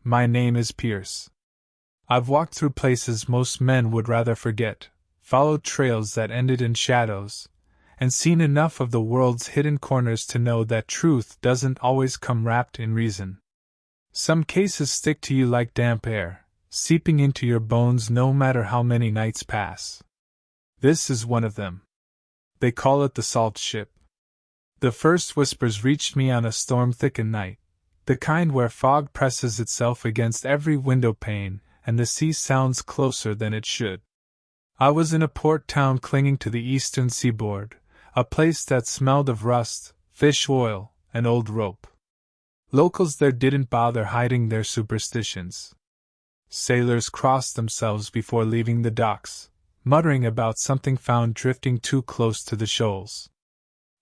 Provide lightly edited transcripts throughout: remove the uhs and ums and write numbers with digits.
My name is Pierce. I've walked through places most men would rather forget, followed trails that ended in shadows, and seen enough of the world's hidden corners to know that truth doesn't always come wrapped in reason. Some cases stick to you like damp air, seeping into your bones no matter how many nights pass. This is one of them. They call it the salt ship. The first whispers reached me on a storm-thickened night, the kind where fog presses itself against every window pane and the sea sounds closer than it should. I was in a port town clinging to the eastern seaboard, a place that smelled of rust, fish oil, and old rope. Locals there didn't bother hiding their superstitions. Sailors crossed themselves before leaving the docks, muttering about something found drifting too close to the shoals.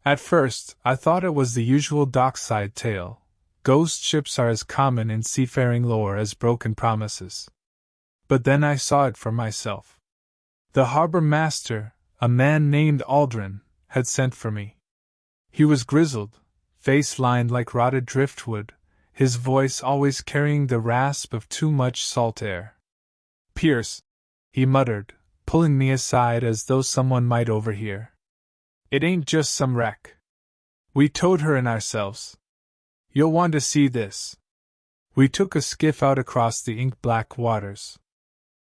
At first, I thought it was the usual dockside tale. Ghost ships are as common in seafaring lore as broken promises. But then I saw it for myself. The harbor master, a man named Aldrin, had sent for me. He was grizzled, face lined like rotted driftwood, his voice always carrying the rasp of too much salt air. "Pierce," he muttered, pulling me aside as though someone might overhear. "It ain't just some wreck. We towed her in ourselves. You'll want to see this." We took a skiff out across the ink-black waters.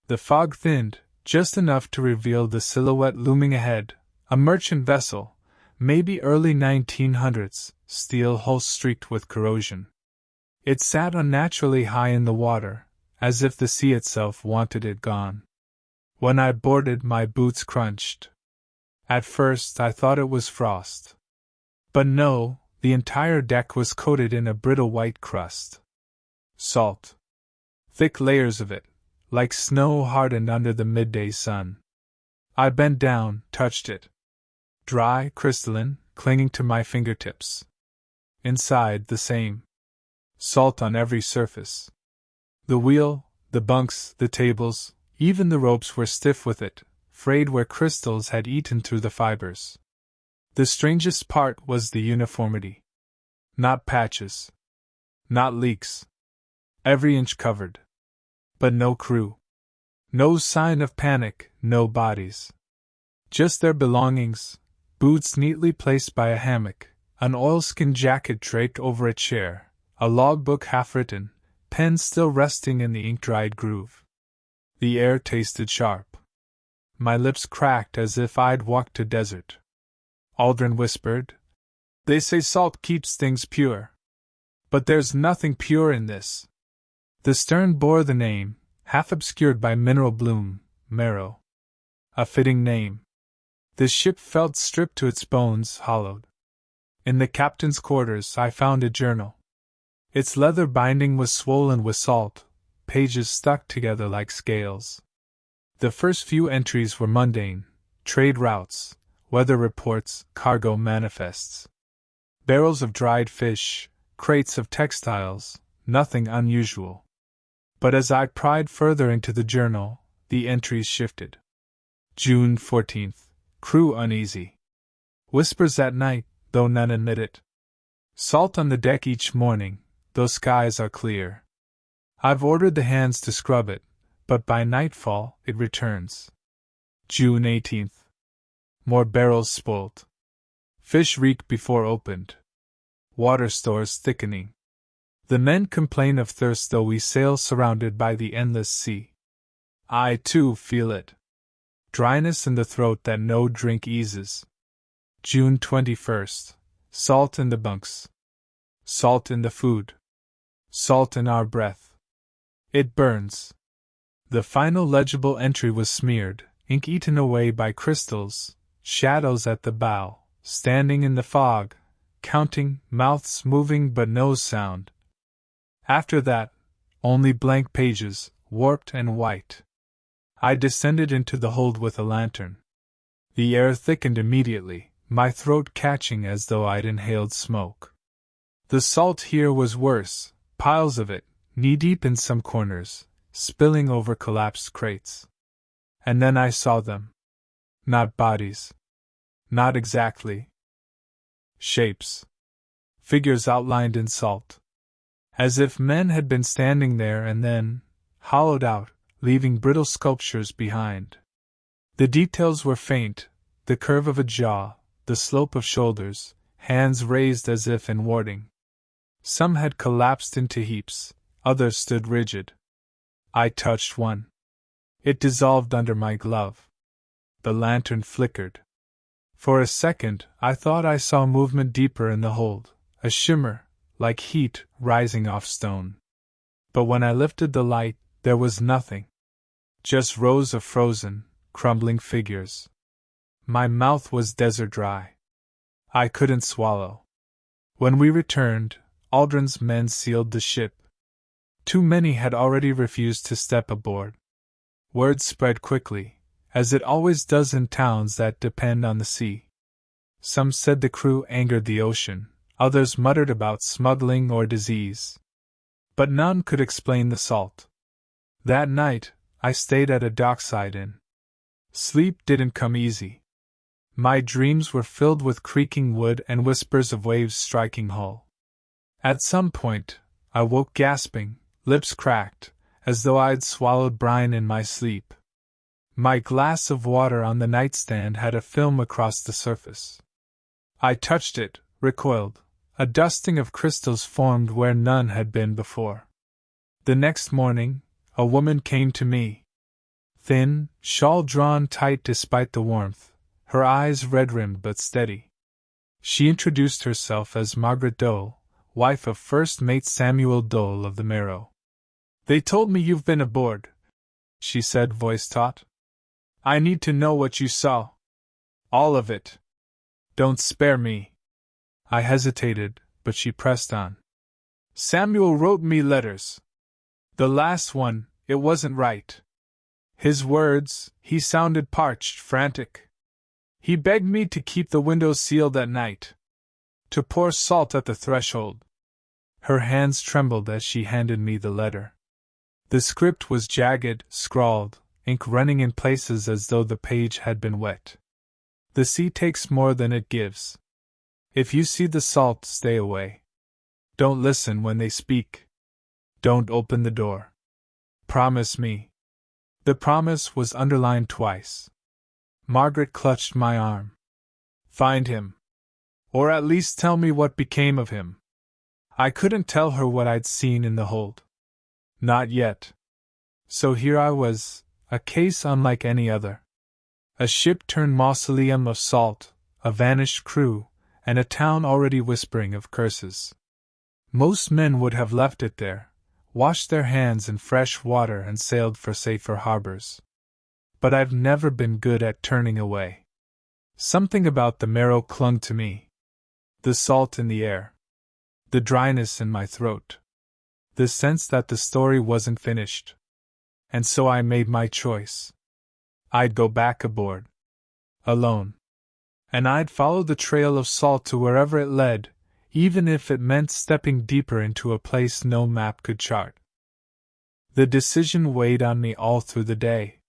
The fog thinned, just enough to reveal the silhouette looming ahead, a merchant vessel, maybe early 1900s, steel hull streaked with corrosion. It sat unnaturally high in the water, as if the sea itself wanted it gone. When I boarded, my boots crunched. At first I thought it was frost. But no, the entire deck was coated in a brittle white crust. Salt. Thick layers of it, like snow hardened under the midday sun. I bent down, touched it. Dry, crystalline, clinging to my fingertips. Inside, the same. Salt on every surface. The wheel, the bunks, the tables, even the ropes were stiff with it, frayed where crystals had eaten through the fibers. The strangest part was the uniformity. Not patches. Not leaks. Every inch covered. But no crew. No sign of panic, no bodies. Just their belongings, boots neatly placed by a hammock, an oilskin jacket draped over a chair, a logbook half-written, pen still resting in the ink-dried groove. The air tasted sharp. My lips cracked as if I'd walked a desert. Aldrin whispered, "They say salt keeps things pure. But there's nothing pure in this." The stern bore the name, half obscured by mineral bloom, marrow. A fitting name. The ship felt stripped to its bones, hollowed. In the captain's quarters I found a journal. Its leather binding was swollen with salt, pages stuck together like scales. The first few entries were mundane: trade routes, weather reports, cargo manifests. Barrels of dried fish, crates of textiles, nothing unusual. But as I pried further into the journal, the entries shifted. June 14th. Crew uneasy. Whispers at night, though none admit it. Salt on the deck each morning, though skies are clear. I've ordered the hands to scrub it, but by nightfall it returns. June 18th. More barrels spoilt. Fish reek before opened. Water stores thickening. The men complain of thirst though we sail surrounded by the endless sea. I, too, feel it. Dryness in the throat that no drink eases. June 21st. Salt in the bunks. Salt in the food. Salt in our breath. It burns. The final legible entry was smeared, ink eaten away by crystals, shadows at the bow, standing in the fog, counting, mouths moving but no sound. After that, only blank pages, warped and white. I descended into the hold with a lantern. The air thickened immediately, my throat catching as though I'd inhaled smoke. The salt here was worse, piles of it, knee-deep in some corners, spilling over collapsed crates. And then I saw them. Not bodies. Not exactly. Shapes. Figures outlined in salt. as if men had been standing there and then hollowed out, leaving brittle sculptures behind. The details were faint, the curve of a jaw, the slope of shoulders, hands raised as if in warding. Some had collapsed into heaps, others stood rigid. I touched one. It dissolved under my glove. The lantern flickered. For a second, I thought I saw movement deeper in the hold, a shimmer, like heat, rising off stone. But when I lifted the light, there was nothing. Just rows of frozen, crumbling figures. My mouth was desert dry. I couldn't swallow. When we returned, Aldrin's men sealed the ship. Too many had already refused to step aboard. Word spread quickly, as it always does in towns that depend on the sea. Some said the crew angered the ocean, others muttered about smuggling or disease. But none could explain the salt. That night, I stayed at a dockside inn. Sleep didn't come easy. My dreams were filled with creaking wood and whispers of waves striking hull. At some point, I woke gasping, lips cracked, as though I'd swallowed brine in my sleep. My glass of water on the nightstand had a film across the surface. I touched it, recoiled. A dusting of crystals formed where none had been before. The next morning, a woman came to me. Thin, shawl drawn tight despite the warmth, her eyes red-rimmed but steady. She introduced herself as Margaret Dole, wife of First Mate Samuel Dole of the Marrow. "They told me you've been aboard," she said, voice taut. "I need to know what you saw. All of it. Don't spare me." I hesitated, but she pressed on. "Samuel wrote me letters. The last one, it wasn't right. His words, he sounded parched, frantic. He begged me to keep the windows sealed at night. To pour salt at the threshold." Her hands trembled as she handed me the letter. The script was jagged, scrawled, ink running in places as though the page had been wet. "The sea takes more than it gives. If you see the salt, stay away. Don't listen when they speak. Don't open the door. Promise me." The promise was underlined twice. Margaret clutched my arm. "Find him. Or at least tell me what became of him." I couldn't tell her what I'd seen in the hold. Not yet. So here I was, a case unlike any other. A ship-turned mausoleum of salt, a vanished crew, and a town already whispering of curses. Most men would have left it there, washed their hands in fresh water and sailed for safer harbors. But I've never been good at turning away. Something about the marrow clung to me. The salt in the air. The dryness in my throat. The sense that the story wasn't finished. And so I made my choice. I'd go back aboard. Alone. And I'd follow the trail of salt to wherever it led, even if it meant stepping deeper into a place no map could chart. The decision weighed on me all through the day.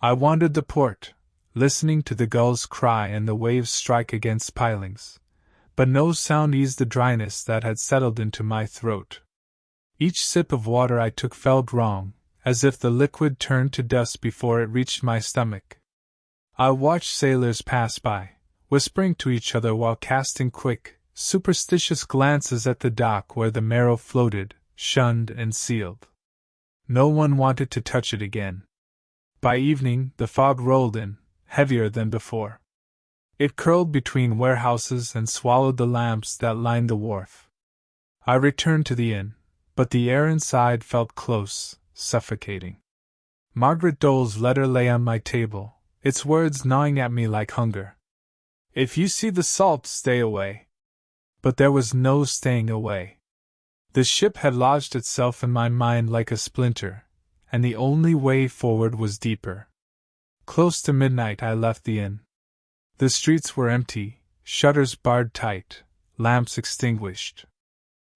I wandered the port, listening to the gulls cry and the waves strike against pilings, but no sound eased the dryness that had settled into my throat. Each sip of water I took felt wrong, as if the liquid turned to dust before it reached my stomach. I watched sailors pass by, whispering to each other while casting quick, superstitious glances at the dock where the marrow floated, shunned and sealed. No one wanted to touch it again. By evening, the fog rolled in, heavier than before. It curled between warehouses and swallowed the lamps that lined the wharf. I returned to the inn, but the air inside felt close, suffocating. Margaret Dole's letter lay on my table, its words gnawing at me like hunger. "If you see the salt, stay away." But there was no staying away. The ship had lodged itself in my mind like a splinter, and the only way forward was deeper. Close to midnight I left the inn. The streets were empty, shutters barred tight, lamps extinguished.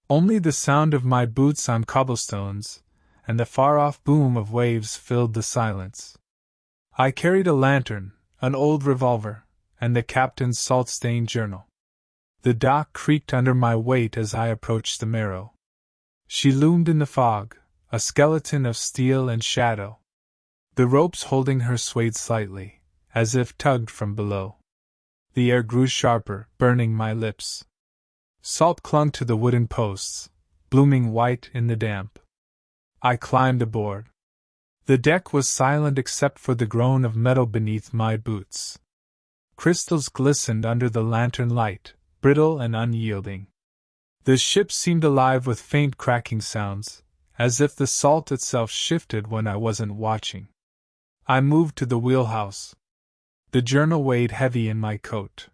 Only the sound of my boots on cobblestones, and the far-off boom of waves filled the silence. I carried a lantern, an old revolver, and the captain's salt-stained journal. The dock creaked under my weight as I approached the marrow. She loomed in the fog, a skeleton of steel and shadow. The ropes holding her swayed slightly, as if tugged from below. The air grew sharper, burning my lips. Salt clung to the wooden posts, blooming white in the damp. I climbed aboard. The deck was silent except for the groan of metal beneath my boots. Crystals glistened under the lantern light, brittle and unyielding. The ship seemed alive with faint cracking sounds, as if the salt itself shifted when I wasn't watching. I moved to the wheelhouse. The journal weighed heavy in my coat.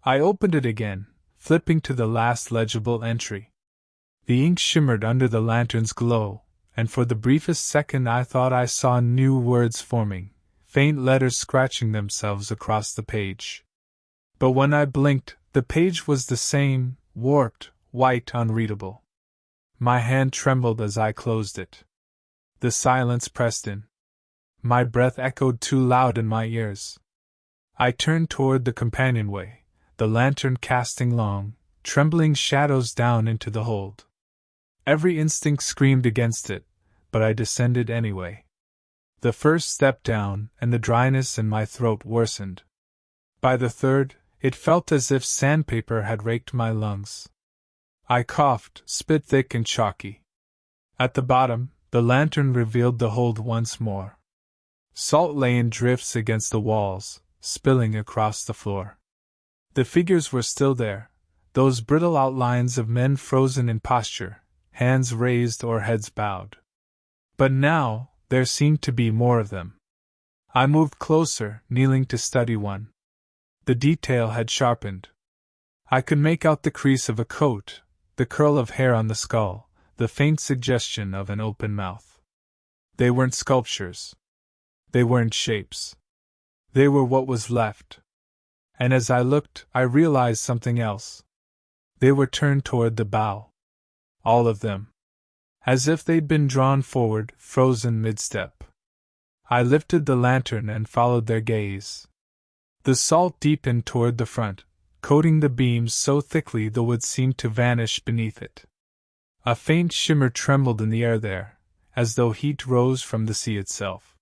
I opened it again, flipping to the last legible entry. The ink shimmered under the lantern's glow, and for the briefest second I thought I saw new words forming, faint letters scratching themselves across the page. But when I blinked, the page was the same, warped, white, unreadable. My hand trembled as I closed it. The silence pressed in. My breath echoed too loud in my ears. I turned toward the companionway, the lantern casting long, trembling shadows down into the hold. Every instinct screamed against it, but I descended anyway. The first step down, and the dryness in my throat worsened. By the third, it felt as if sandpaper had raked my lungs. I coughed, spit thick and chalky. At the bottom, the lantern revealed the hold once more. Salt lay in drifts against the walls, spilling across the floor. The figures were still there, those brittle outlines of men frozen in posture, hands raised or heads bowed. But now, there seemed to be more of them. I moved closer, kneeling to study one. The detail had sharpened. I could make out the crease of a coat, the curl of hair on the skull, the faint suggestion of an open mouth. They weren't sculptures. They weren't shapes. They were what was left. And as I looked, I realized something else. They were turned toward the bow. All of them. As if they'd been drawn forward, frozen mid-step. I lifted the lantern and followed their gaze. The salt deepened toward the front, coating the beams so thickly the wood seemed to vanish beneath it. A faint shimmer trembled in the air there, as though heat rose from the sea itself.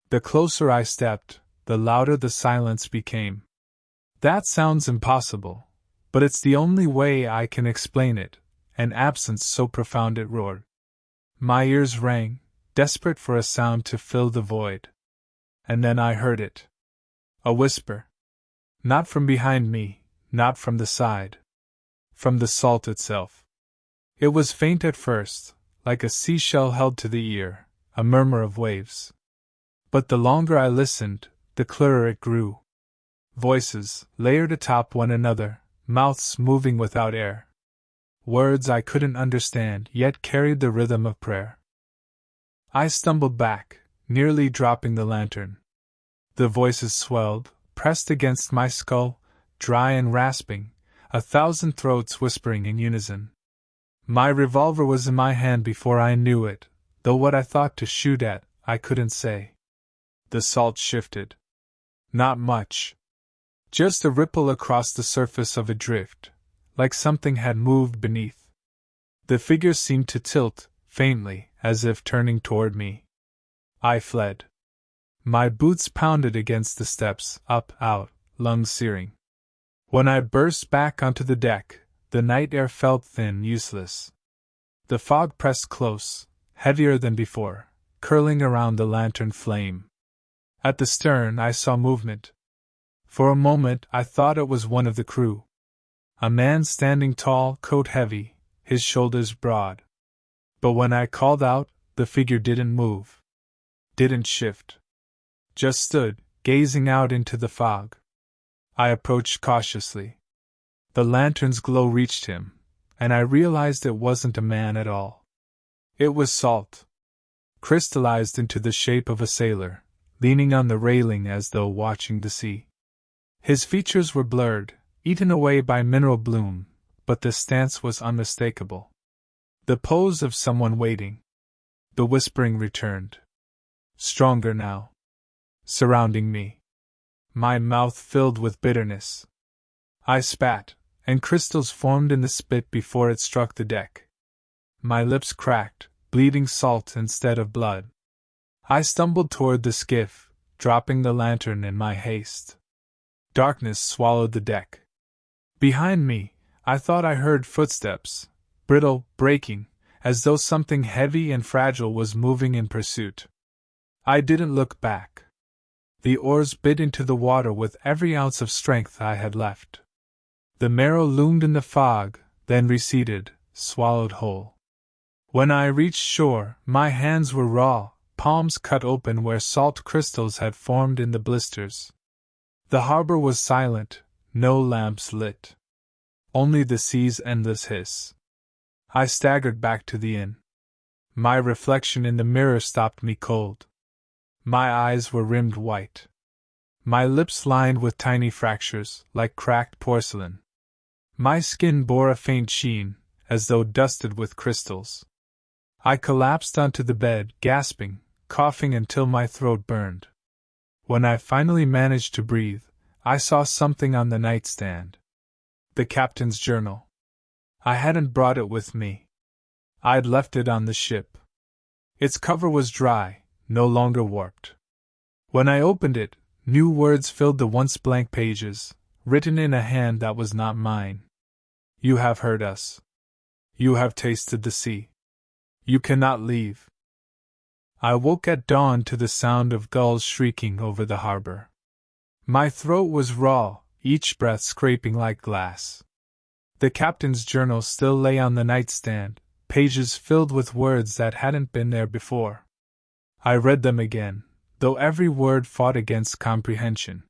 The closer I stepped, the louder the silence became. That sounds impossible, but it's the only way I can explain it, an absence so profound it roared. My ears rang, desperate for a sound to fill the void. And then I heard it. A whisper. Not from behind me, not from the side. From the salt itself. It was faint at first, like a seashell held to the ear, a murmur of waves. But the longer I listened, the clearer it grew. Voices, layered atop one another, mouths moving without air. Words I couldn't understand, yet carried the rhythm of prayer. I stumbled back, nearly dropping the lantern. The voices swelled, pressed against my skull, dry and rasping, a thousand throats whispering in unison. My revolver was in my hand before I knew it, though what I thought to shoot at, I couldn't say. The salt shifted. Not much. Just a ripple across the surface of a drift, like something had moved beneath. The figures seemed to tilt, faintly, as if turning toward me. I fled. My boots pounded against the steps, up, out, lungs searing. When I burst back onto the deck, the night air felt thin, useless. The fog pressed close, heavier than before, curling around the lantern flame. At the stern I saw movement. For a moment I thought it was one of the crew. A man standing tall, coat heavy, his shoulders broad. But when I called out, the figure didn't move. Didn't shift. Just stood, gazing out into the fog. I approached cautiously. The lantern's glow reached him, and I realized it wasn't a man at all. It was salt. Crystallized into the shape of a sailor, leaning on the railing as though watching the sea. His features were blurred, eaten away by mineral bloom, but the stance was unmistakable. The pose of someone waiting. The whispering returned. Stronger now. Surrounding me. My mouth filled with bitterness. I spat, and crystals formed in the spit before it struck the deck. my lips cracked, bleeding salt instead of blood. I stumbled toward the skiff, dropping the lantern in my haste. Darkness swallowed the deck. Behind me, I thought I heard footsteps, brittle, breaking, as though something heavy and fragile was moving in pursuit. I didn't look back. The oars bit into the water with every ounce of strength I had left. The marrow loomed in the fog, then receded, swallowed whole. When I reached shore, my hands were raw, palms cut open where salt crystals had formed in the blisters. The harbor was silent, no lamps lit. Only the sea's endless hiss. I staggered back to the inn. My reflection in the mirror stopped me cold. My eyes were rimmed white. My lips lined with tiny fractures, like cracked porcelain. My skin bore a faint sheen, as though dusted with crystals. I collapsed onto the bed, gasping, coughing until my throat burned. When I finally managed to breathe, I saw something on the nightstand. The captain's journal. I hadn't brought it with me. I'd left it on the ship. Its cover was dry, no longer warped. When I opened it, new words filled the once blank pages, written in a hand that was not mine. You have heard us. You have tasted the sea. You cannot leave. I woke at dawn to the sound of gulls shrieking over the harbor. My throat was raw, each breath scraping like glass. The captain's journal still lay on the nightstand, pages filled with words that hadn't been there before. I read them again, though every word fought against comprehension.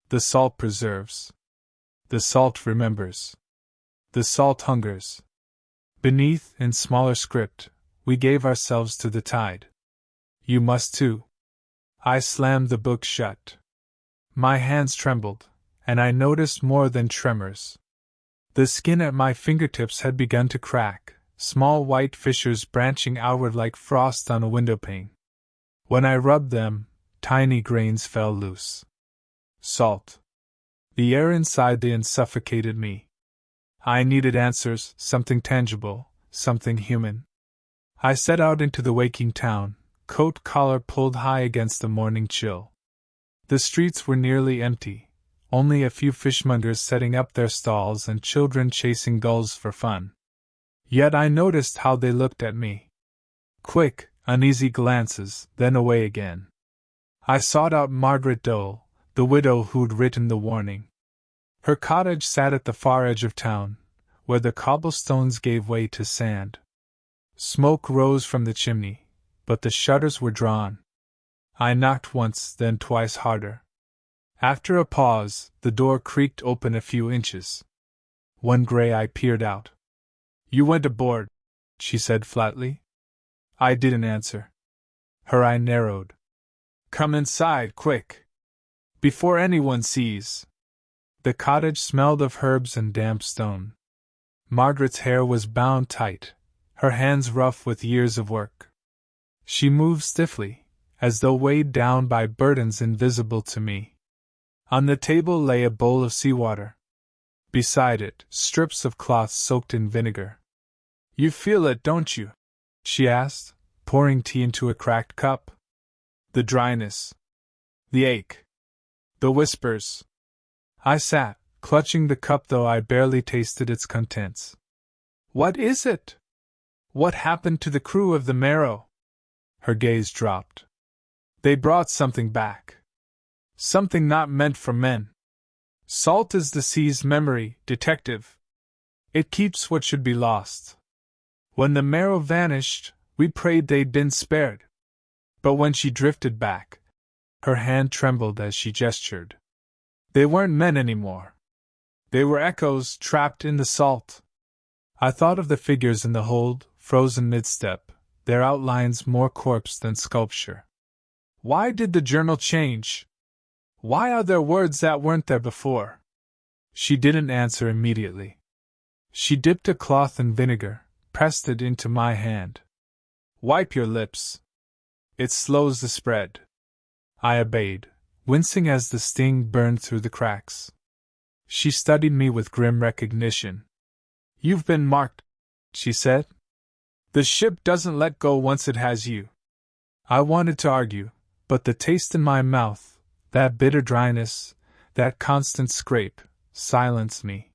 The salt preserves. The salt remembers. The salt hungers. Beneath, in smaller script, we gave ourselves to the tide. You must too. I slammed the book shut. My hands trembled, and I noticed more than tremors. The skin at my fingertips had begun to crack, small white fissures branching outward like frost on a windowpane. When I rubbed them, tiny grains fell loose. Salt. The air inside the inn suffocated me. I needed answers, something tangible, something human. I set out into the waking town, coat collar pulled high against the morning chill. The streets were nearly empty, only a few fishmongers setting up their stalls and children chasing gulls for fun. Yet I noticed how they looked at me. Quick, uneasy glances, then away again. I sought out Margaret Dole, the widow who'd written the warning. Her cottage sat at the far edge of town, where the cobblestones gave way to sand. Smoke rose from the chimney, but the shutters were drawn. I knocked once, then twice harder. After a pause, the door creaked open a few inches. One gray eye peered out. You went aboard, she said flatly. I didn't answer. Her eye narrowed. Come inside, quick. Before anyone sees. The cottage smelled of herbs and damp stone. Margaret's hair was bound tight, her hands rough with years of work. She moved stiffly, as though weighed down by burdens invisible to me. On the table lay a bowl of seawater. Beside it, strips of cloth soaked in vinegar. You feel it, don't you? She asked, pouring tea into a cracked cup. The dryness. The ache. The whispers. I sat, clutching the cup though I barely tasted its contents. What is it? What happened to the crew of the Marrow? Her gaze dropped. They brought something back. Something not meant for men. Salt is the sea's memory, detective. It keeps what should be lost. When the Marrow vanished, we prayed they'd been spared. But when she drifted back, her hand trembled as she gestured. They weren't men anymore. They were echoes trapped in the salt. I thought of the figures in the hold, frozen mid-step, their outlines more corpse than sculpture. Why did the journal change? Why are there words that weren't there before? She didn't answer immediately. She dipped a cloth in vinegar, pressed it into my hand. Wipe your lips. It slows the spread. I obeyed, wincing as the sting burned through the cracks. She studied me with grim recognition. You've been marked, she said. The ship doesn't let go once it has you. I wanted to argue, but the taste in my mouth, that bitter dryness, that constant scrape, silenced me.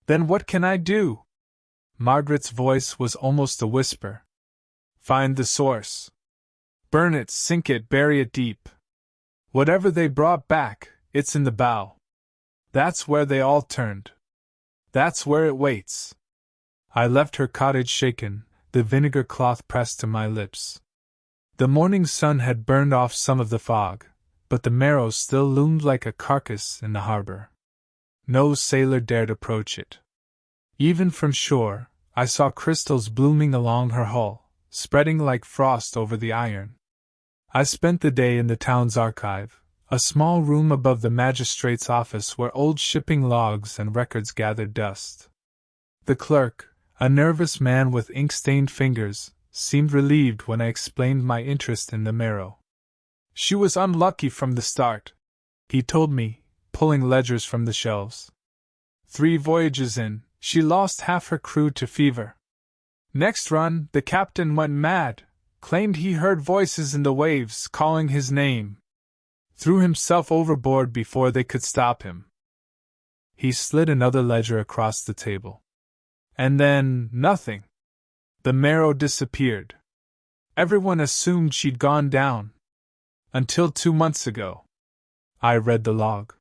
Then what can I do? Margaret's voice was almost a whisper. Find the source. Burn it, sink it, bury it deep. Whatever they brought back, it's in the bow. That's where they all turned. That's where it waits. I left her cottage shaken, the vinegar cloth pressed to my lips. The morning sun had burned off some of the fog, but the marrow still loomed like a carcass in the harbor. No sailor dared approach it. Even from shore, I saw crystals blooming along her hull, spreading like frost over the iron. I spent the day in the town's archive, a small room above the magistrate's office where old shipping logs and records gathered dust. The clerk, a nervous man with ink-stained fingers, seemed relieved when I explained my interest in the marrow. She was unlucky from the start, he told me, pulling ledgers from the shelves. 3 voyages in, she lost half her crew to fever. Next run, the captain went mad, claimed he heard voices in the waves calling his name. Threw himself overboard before they could stop him. He slid another ledger across the table. And then, nothing. The marrow disappeared. Everyone assumed she'd gone down. Until 2 months ago. I read the log.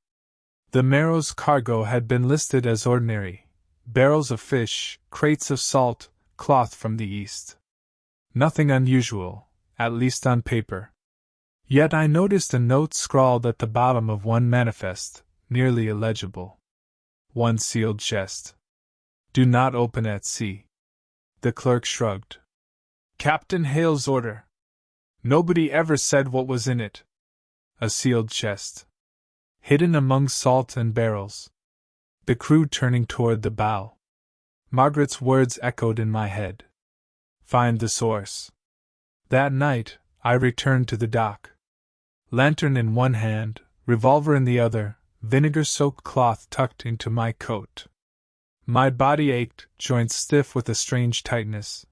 The marrow's cargo had been listed as ordinary: barrels of fish, crates of salt, cloth from the east. Nothing unusual, at least on paper. Yet I noticed a note scrawled at the bottom of one manifest, nearly illegible. 1 sealed chest. Do not open at sea. The clerk shrugged. Captain Hale's order. Nobody ever said what was in it. A sealed chest. Hidden among salt and barrels. The crew turning toward the bow. Margaret's words echoed in my head. Find the source. That night, I returned to the dock. Lantern in one hand, revolver in the other, vinegar-soaked cloth tucked into my coat. My body ached, joints stiff with a strange tightness.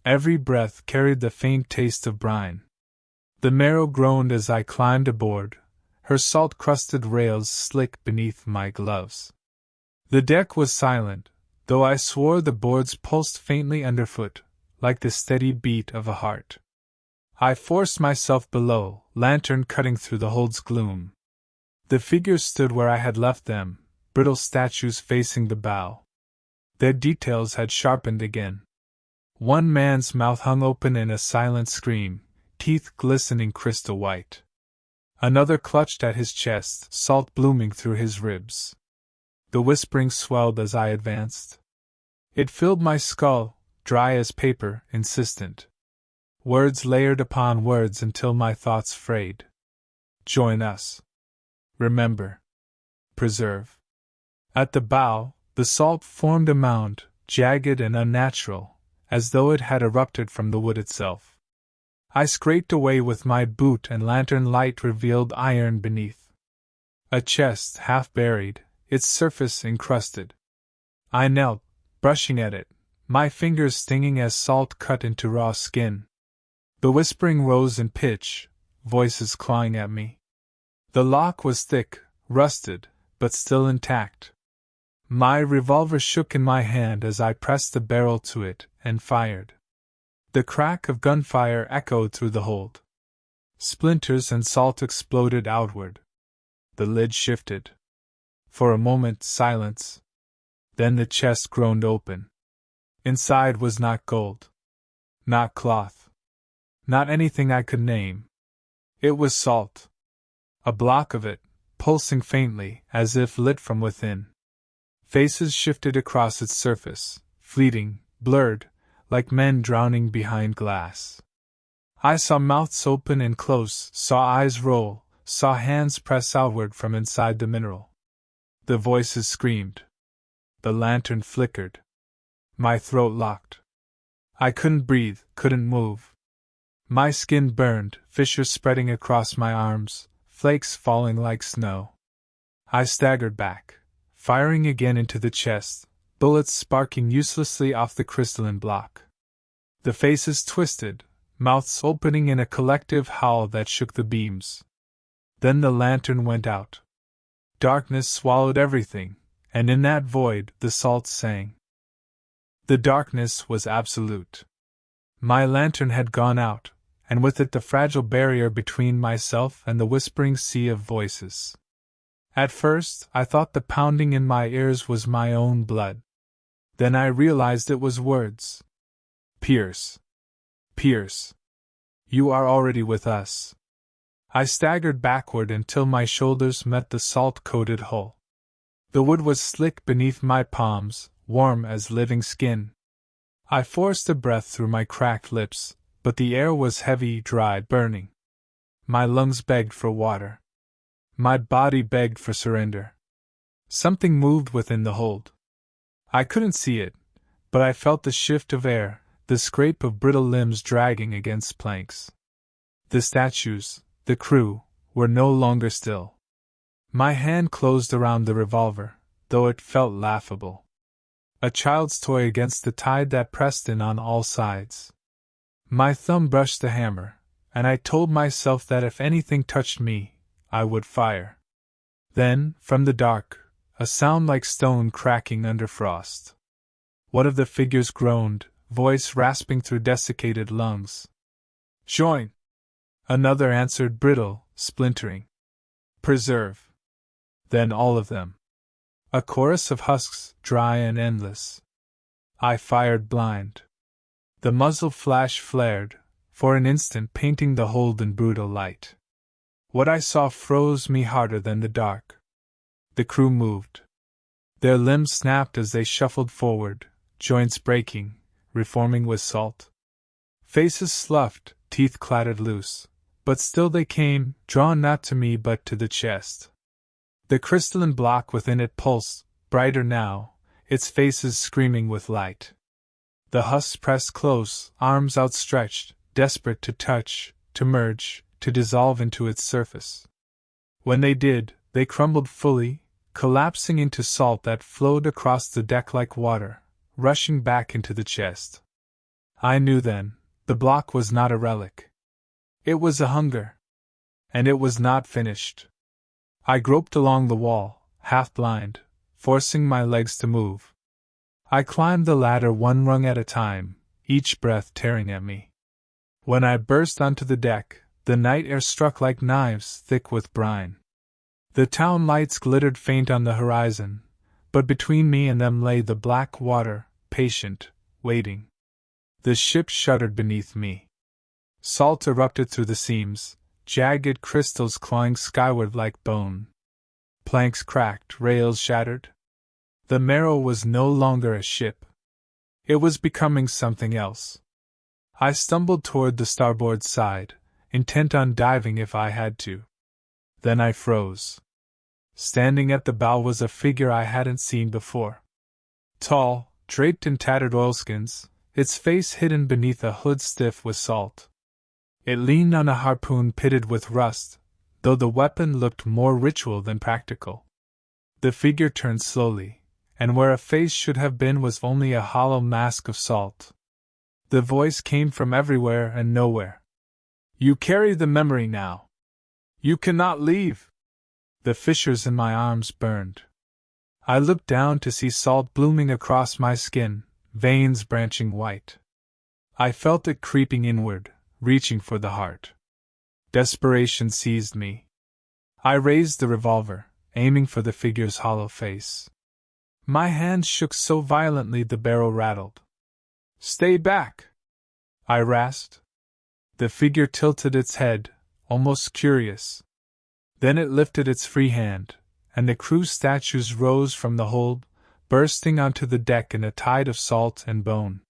Every breath carried the faint taste of brine. The marrow groaned as I climbed aboard, her salt-crusted rails slick beneath my gloves. The deck was silent, though I swore the boards pulsed faintly underfoot, like the steady beat of a heart. I forced myself below, lantern cutting through the hold's gloom. The figures stood where I had left them, brittle statues facing the bow. Their details had sharpened again. One man's mouth hung open in a silent scream, teeth glistening crystal white. Another clutched at his chest, salt blooming through his ribs. The whispering swelled as I advanced. It filled my skull, dry as paper, insistent. Words layered upon words until my thoughts frayed. Join us. Remember. Preserve. At the bow, the salt formed a mound, jagged and unnatural, as though it had erupted from the wood itself. I scraped away with my boot and lantern light revealed iron beneath. A chest half buried, its surface encrusted. I knelt, brushing at it, my fingers stinging as salt cut into raw skin. The whispering rose in pitch, voices clawing at me. The lock was thick, rusted, but still intact. My revolver shook in my hand as I pressed the barrel to it and fired. The crack of gunfire echoed through the hold. Splinters and salt exploded outward. The lid shifted. For a moment, silence. Then the chest groaned open. Inside was not gold. Not cloth. Not anything I could name. It was salt. A block of it, pulsing faintly, as if lit from within. Faces shifted across its surface, fleeting, blurred, like men drowning behind glass. I saw mouths open and close, saw eyes roll, saw hands press outward from inside the mineral. The voices screamed. The lantern flickered. My throat locked. I couldn't breathe, couldn't move. My skin burned, fissures spreading across my arms, flakes falling like snow. I staggered back, firing again into the chest, bullets sparking uselessly off the crystalline block. The faces twisted, mouths opening in a collective howl that shook the beams. Then the lantern went out. Darkness swallowed everything, and in that void the salt sang. The darkness was absolute. My lantern had gone out, and with it the fragile barrier between myself and the whispering sea of voices. At first, I thought the pounding in my ears was my own blood. Then I realized it was words. Pierce. Pierce. You are already with us. I staggered backward until my shoulders met the salt-coated hull. The wood was slick beneath my palms, warm as living skin. I forced a breath through my cracked lips, but the air was heavy, dry, burning. My lungs begged for water. My body begged for surrender. Something moved within the hold. I couldn't see it, but I felt the shift of air, the scrape of brittle limbs dragging against planks. The statues, the crew, were no longer still. My hand closed around the revolver, though it felt laughable. A child's toy against the tide that pressed in on all sides. My thumb brushed the hammer, and I told myself that if anything touched me, I would fire. Then, from the dark, a sound like stone cracking under frost. One of the figures groaned, voice rasping through desiccated lungs. Join! Another answered, brittle, splintering. Preserve! Then all of them. A chorus of husks, dry and endless. I fired blind. The muzzle flash flared, for an instant painting the hold in brutal light. What I saw froze me harder than the dark. The crew moved. Their limbs snapped as they shuffled forward, joints breaking, reforming with salt. Faces sloughed, teeth clattered loose, but still they came, drawn not to me but to the chest. The crystalline block within it pulsed, brighter now, its faces screaming with light. The husks pressed close, arms outstretched, desperate to touch, to merge, to dissolve into its surface. When they did, they crumbled fully, collapsing into salt that flowed across the deck like water, rushing back into the chest. I knew then, the block was not a relic. It was a hunger. And it was not finished. I groped along the wall, half blind, forcing my legs to move. I climbed the ladder one rung at a time, each breath tearing at me. When I burst onto the deck, the night air struck like knives thick with brine. The town lights glittered faint on the horizon, but between me and them lay the black water, patient, waiting. The ship shuddered beneath me. Salt erupted through the seams, jagged crystals clawing skyward like bone. Planks cracked, rails shattered. The Marrow was no longer a ship. It was becoming something else. I stumbled toward the starboard side, intent on diving if I had to. Then I froze. Standing at the bow was a figure I hadn't seen before. Tall, draped in tattered oilskins, its face hidden beneath a hood stiff with salt. It leaned on a harpoon pitted with rust, though the weapon looked more ritual than practical. The figure turned slowly, and where a face should have been was only a hollow mask of salt. The voice came from everywhere and nowhere. You carry the memory now. You cannot leave. The fissures in my arms burned. I looked down to see salt blooming across my skin, veins branching white. I felt it creeping inward, reaching for the heart. Desperation seized me. I raised the revolver, aiming for the figure's hollow face. My hand shook so violently the barrel rattled. Stay back! I rasped. The figure tilted its head, almost curious. Then it lifted its free hand, and the crew's statues rose from the hold, bursting onto the deck in a tide of salt and bone.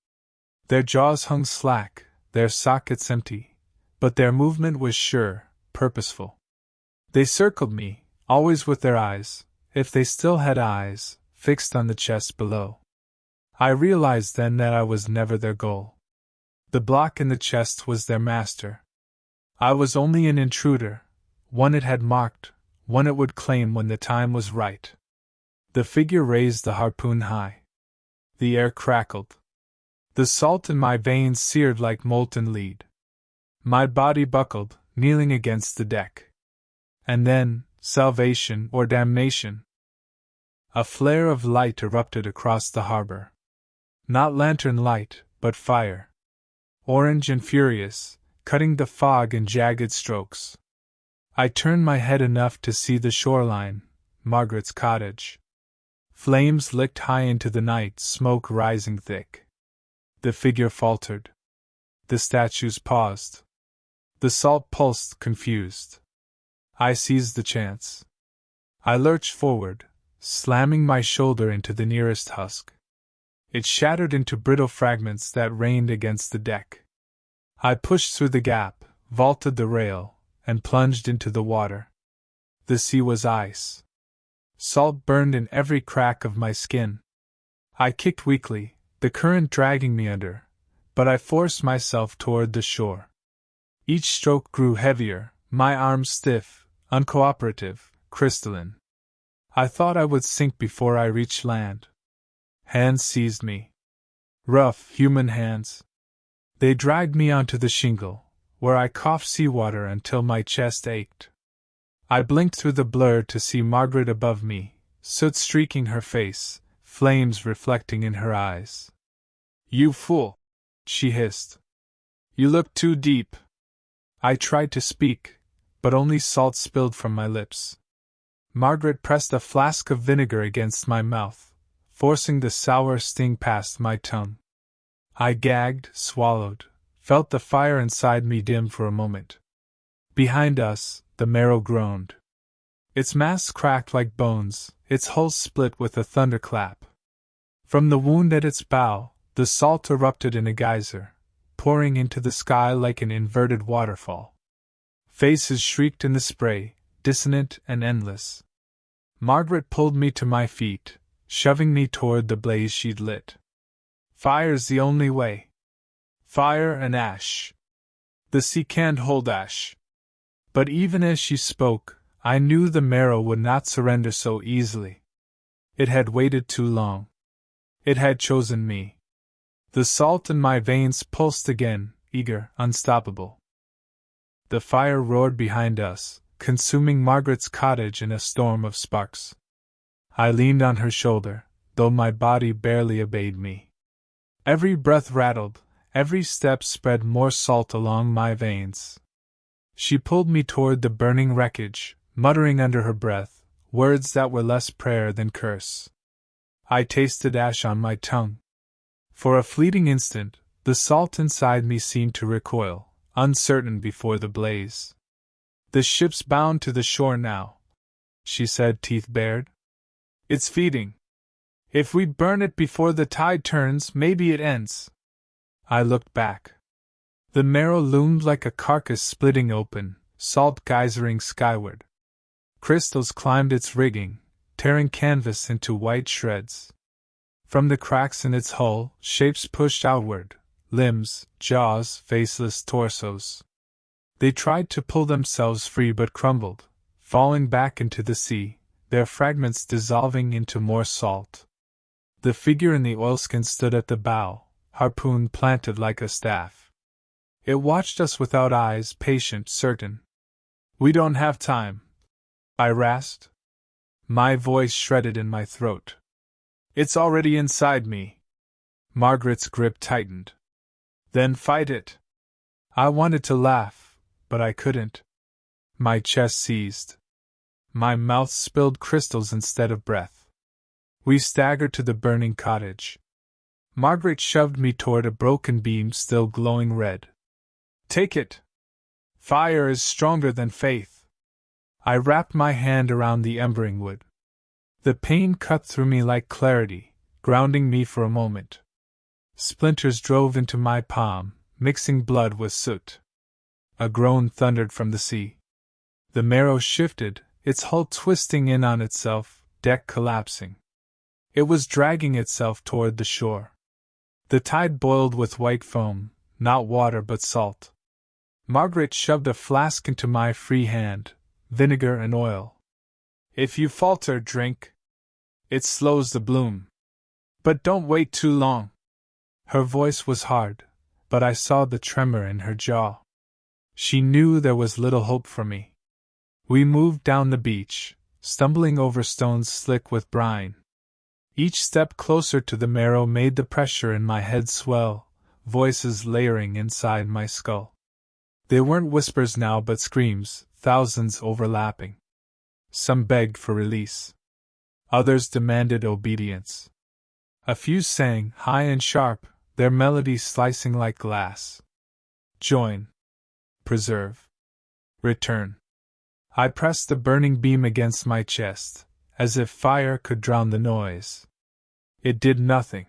Their jaws hung slack, their sockets empty, but their movement was sure, purposeful. They circled me, always with their eyes, if they still had eyes, fixed on the chest below. I realized then that I was never their goal. The block in the chest was their master. I was only an intruder, one it had marked, one it would claim when the time was right. The figure raised the harpoon high. The air crackled. The salt in my veins seared like molten lead. My body buckled, kneeling against the deck. And then, salvation or damnation. A flare of light erupted across the harbor. Not lantern light, but fire. Orange and furious, cutting the fog in jagged strokes. I turned my head enough to see the shoreline, Margaret's cottage. Flames licked high into the night, smoke rising thick. The figure faltered. The statues paused. The salt pulsed, confused. I seized the chance. I lurched forward, slamming my shoulder into the nearest husk. It shattered into brittle fragments that rained against the deck. I pushed through the gap, vaulted the rail, and plunged into the water. The sea was ice. Salt burned in every crack of my skin. I kicked weakly, the current dragging me under, but I forced myself toward the shore. Each stroke grew heavier, my arms stiff, uncooperative, crystalline. I thought I would sink before I reached land. Hands seized me. Rough, human hands. They dragged me onto the shingle, where I coughed seawater until my chest ached. I blinked through the blur to see Margaret above me, soot streaking her face, flames reflecting in her eyes. "You fool!" she hissed. "You look too deep." I tried to speak, but only salt spilled from my lips. Margaret pressed a flask of vinegar against my mouth, forcing the sour sting past my tongue. I gagged, swallowed, felt the fire inside me dim for a moment. Behind us, the marrow groaned. Its mass cracked like bones, its hull split with a thunderclap. From the wound at its bow, the salt erupted in a geyser, pouring into the sky like an inverted waterfall. Faces shrieked in the spray, dissonant and endless. Margaret pulled me to my feet, shoving me toward the blaze she'd lit. "Fire's the only way. Fire and ash. The sea can't hold ash." But even as she spoke, I knew the marrow would not surrender so easily. It had waited too long. It had chosen me. The salt in my veins pulsed again, eager, unstoppable. The fire roared behind us, consuming Margaret's cottage in a storm of sparks. I leaned on her shoulder, though my body barely obeyed me. Every breath rattled, every step spread more salt along my veins. She pulled me toward the burning wreckage, muttering under her breath, words that were less prayer than curse. I tasted ash on my tongue. For a fleeting instant, the salt inside me seemed to recoil, uncertain before the blaze. "The ship's bound to the shore now," she said, teeth bared. "It's feeding. If we burn it before the tide turns, maybe it ends." I looked back. The marrow loomed like a carcass splitting open, salt geysering skyward. Crystals climbed its rigging, tearing canvas into white shreds. From the cracks in its hull, shapes pushed outward, limbs, jaws, faceless torsos. They tried to pull themselves free but crumbled, falling back into the sea, their fragments dissolving into more salt. The figure in the oilskin stood at the bow, harpoon planted like a staff. It watched us without eyes, patient, certain. "We don't have time," I rasped. My voice shredded in my throat. "It's already inside me." Margaret's grip tightened. "Then fight it." I wanted to laugh, but I couldn't. My chest seized. My mouth spilled crystals instead of breath. We staggered to the burning cottage. Margaret shoved me toward a broken beam still glowing red. "Take it. Fire is stronger than faith." I wrapped my hand around the embering wood. The pain cut through me like clarity, grounding me for a moment. Splinters drove into my palm, mixing blood with soot. A groan thundered from the sea. The marrow shifted, its hull twisting in on itself, deck collapsing. It was dragging itself toward the shore. The tide boiled with white foam, not water but salt. Margaret shoved a flask into my free hand, vinegar and oil. "If you falter, drink. It slows the bloom. But don't wait too long." Her voice was hard, but I saw the tremor in her jaw. She knew there was little hope for me. We moved down the beach, stumbling over stones slick with brine. Each step closer to the marrow made the pressure in my head swell, voices layering inside my skull. They weren't whispers now but screams, thousands overlapping. Some begged for release. Others demanded obedience. A few sang, high and sharp, their melody slicing like glass. Join. Preserve. Return. I pressed the burning beam against my chest, as if fire could drown the noise. It did nothing.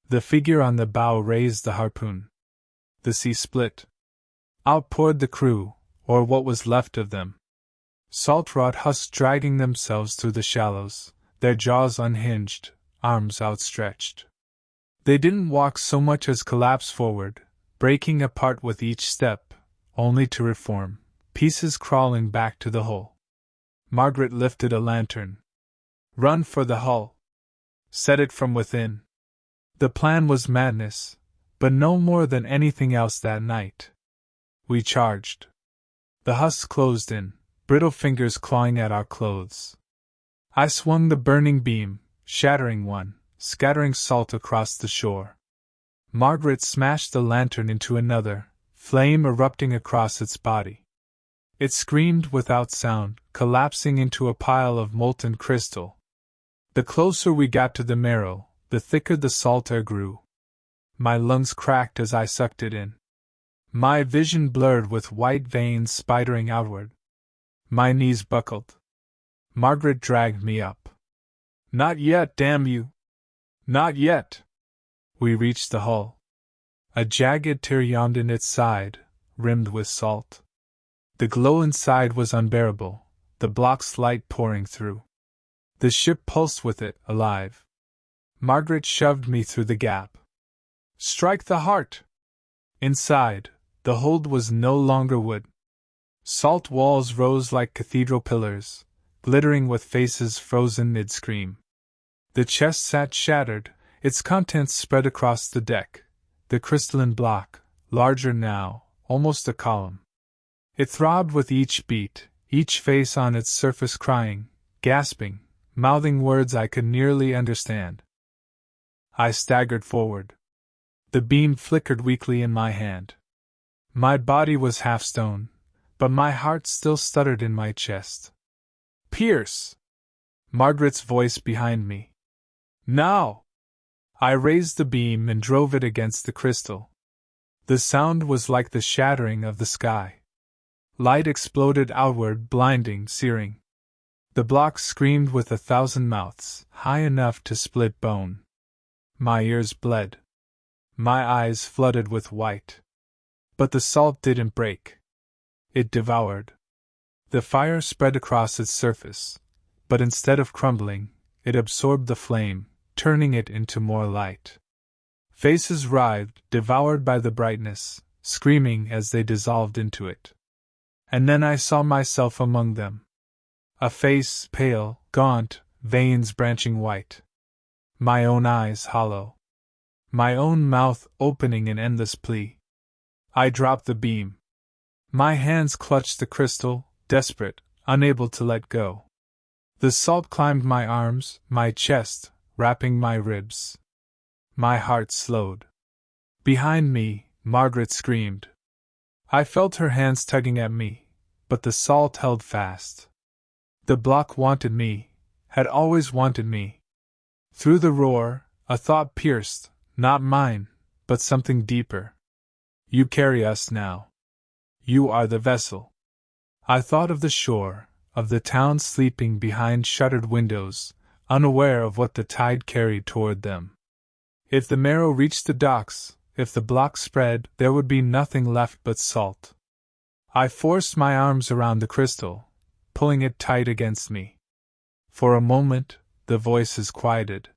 The figure on the bow raised the harpoon. The sea split. Out poured the crew, or what was left of them. Salt-rot husks dragging themselves through the shallows, their jaws unhinged, arms outstretched. They didn't walk so much as collapse forward, breaking apart with each step, only to reform, pieces crawling back to the hull. Margaret lifted a lantern. Run for the hull. Set it from within. The plan was madness, but no more than anything else that night. We charged. The husks closed in, brittle fingers clawing at our clothes. I swung the burning beam, shattering one, scattering salt across the shore. Margaret smashed the lantern into another, flame erupting across its body. It screamed without sound, collapsing into a pile of molten crystal. The closer we got to the marrow, the thicker the salt air grew. My lungs cracked as I sucked it in. My vision blurred with white veins spidering outward. My knees buckled. Margaret dragged me up. Not yet, damn you! Not yet! We reached the hull. A jagged tear yawned in its side, rimmed with salt. The glow inside was unbearable, the block's light pouring through. The ship pulsed with it, alive. Margaret shoved me through the gap. Strike the heart! Inside, the hold was no longer wood. Salt walls rose like cathedral pillars, glittering with faces frozen mid-scream. The chest sat shattered, its contents spread across the deck, the crystalline block, larger now, almost a column. It throbbed with each beat, each face on its surface crying, gasping, mouthing words I could nearly understand. I staggered forward. The beam flickered weakly in my hand. My body was half stone, but my heart still stuttered in my chest. Pierce! Margaret's voice behind me. Now! I raised the beam and drove it against the crystal. The sound was like the shattering of the sky. Light exploded outward, blinding, searing. The block screamed with 1,000 mouths, high enough to split bone. My ears bled. My eyes flooded with white. But the salt didn't break. It devoured. The fire spread across its surface, but instead of crumbling, it absorbed the flame, turning it into more light. Faces writhed, devoured by the brightness, screaming as they dissolved into it. And then I saw myself among them. A face pale, gaunt, veins branching white. My own eyes hollow. My own mouth opening in endless plea. I dropped the beam. My hands clutched the crystal, desperate, unable to let go. The salt climbed my arms, my chest, wrapping my ribs. My heart slowed. Behind me, Margaret screamed. I felt her hands tugging at me, but the salt held fast. The block wanted me, had always wanted me. Through the roar, a thought pierced, not mine, but something deeper. You carry us now. You are the vessel. I thought of the shore, of the town sleeping behind shuttered windows, unaware of what the tide carried toward them. If the marrow reached the docks, if the block spread, there would be nothing left but salt. I forced my arms around the crystal, pulling it tight against me. For a moment, the voices quieted.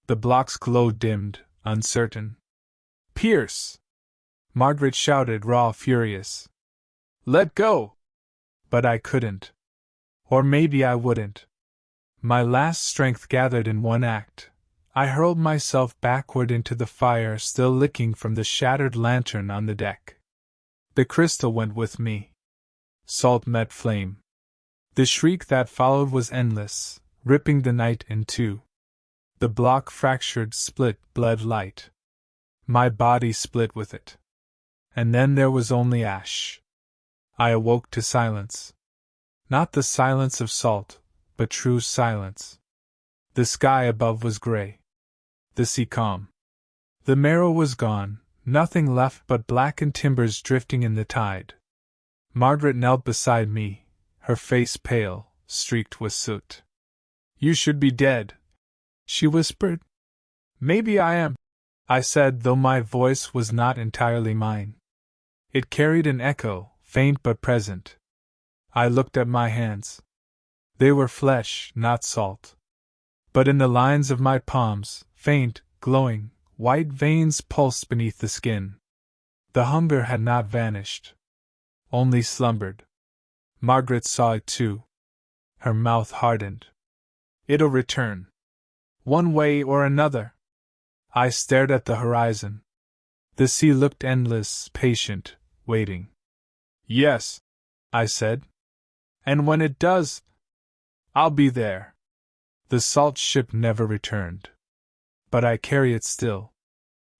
The block's glow dimmed, uncertain. Pierce! Margaret shouted, raw, furious. Let go! But I couldn't. Or maybe I wouldn't. My last strength gathered in one act. I hurled myself backward into the fire, still licking from the shattered lantern on the deck. The crystal went with me. Salt met flame. The shriek that followed was endless, ripping the night in two. The block fractured, split, bled light. My body split with it. And then there was only ash. I awoke to silence. Not the silence of salt, but true silence. The sky above was gray. The sea calm. The marrow was gone, nothing left but blackened timbers drifting in the tide. Margaret knelt beside me, her face pale, streaked with soot. "You should be dead," she whispered. "Maybe I am," I said, though my voice was not entirely mine. It carried an echo, faint but present. I looked at my hands. They were flesh, not salt. But in the lines of my palms, faint, glowing, white veins pulsed beneath the skin. The hunger had not vanished. Only slumbered. Margaret saw it too. Her mouth hardened. "It'll return. One way or another." I stared at the horizon. The sea looked endless, patient, waiting. "Yes," I said. "And when it does, I'll be there." The salt ship never returned. But I carry it still.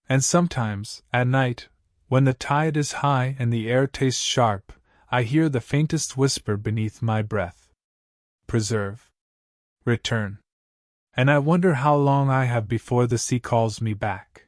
And sometimes, at night, when the tide is high and the air tastes sharp, I hear the faintest whisper beneath my breath. Preserve. Return. And I wonder how long I have before the sea calls me back.